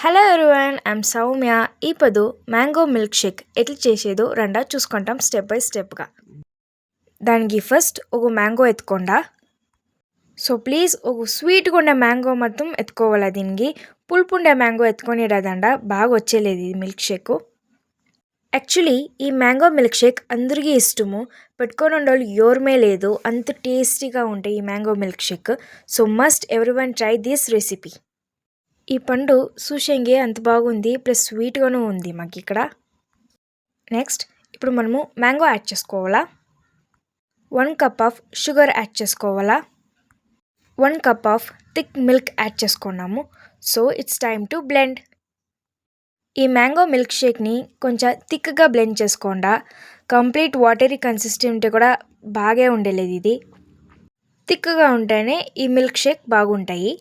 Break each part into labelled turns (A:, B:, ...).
A: Hello everyone, I'm Soumya. ఇప్పుడు mango milk Sheikh ఎట్లా చేసేదో రండా చూసుకుంటాం స్టెప్ బై స్టెప్గా. దానికి ఫస్ట్ ఒక మ్యాంగో ఎత్తుకోండా. సో ప్లీజ్ ఒక స్వీట్గా ఉండే మ్యాంగో మొత్తం ఎత్తుకోవాలా. దీనికి పులుపు ఉండే మ్యాంగో ఎత్తుకొని రాదండా, బాగా వచ్చేలేదు ఇది మిల్క్ షేక్. యాక్చువల్లీ ఈ మ్యాంగో మిల్క్ షేక్ అందరికీ ఇష్టము, పెట్టుకొని ఉండేవాళ్ళు ఎవరమే లేదు, అంత టేస్టీగా ఉంటాయి ఈ mango milk Sheikh. So must everyone try this recipe. ఈ పండు చూసేంగే అంత బాగుంది, ప్లస్ స్వీట్గాను ఉంది మాకు ఇక్కడ. నెక్స్ట్ ఇప్పుడు మనము మ్యాంగో యాడ్ చేసుకోవాలా. 1 కప్ ఆఫ్ షుగర్ యాడ్ చేసుకోవాలా. 1 cup of thick milk add చేసుకున్నాము. So it's time to blend. ఈ మ్యాంగో మిల్క్ షేక్ని కొంచెం థిక్గా బ్లెండ్ చేసుకోండా. కంప్లీట్ వాటరీ కన్సిస్టెంట్ కూడా బాగా ఉండలేదు, ఇది థిక్గా ఉంటేనే ఈ మిల్క్ షేక్ బాగుంటాయి.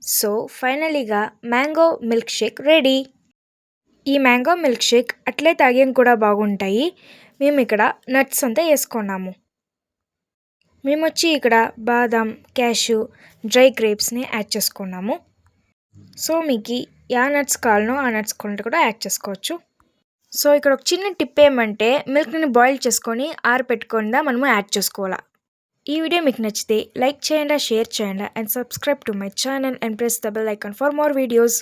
A: సో ఫైనలీగా మ్యాంగో మిల్క్ షేక్ రెడీ. ఈ మ్యాంగో మిల్క్ షేక్ అట్లే తాగేం కూడా బాగుంటాయి. మేము ఇక్కడ నట్స్ అంతా వేసుకున్నాము. మేము వచ్చి ఇక్కడ బాదం, క్యాషు, డ్రై గ్రేప్స్ని యాడ్ చేసుకున్నాము. సో మీకు యా నట్స్ కావాలనో ఆ నట్స్ కూడా యాడ్ చేసుకోవచ్చు. సో ఇక్కడ ఒక చిన్న టిప్ ఏమంటే, మిల్క్ని బాయిల్ చేసుకొని ఆరపెట్టుకుండా మనము యాడ్ చేసుకోవాలా. ఈ వీడియో మీకు నచ్చితే లైక్ చేయండి, షేర్ చేయండి and subscribe to my channel and press the bell icon for more videos.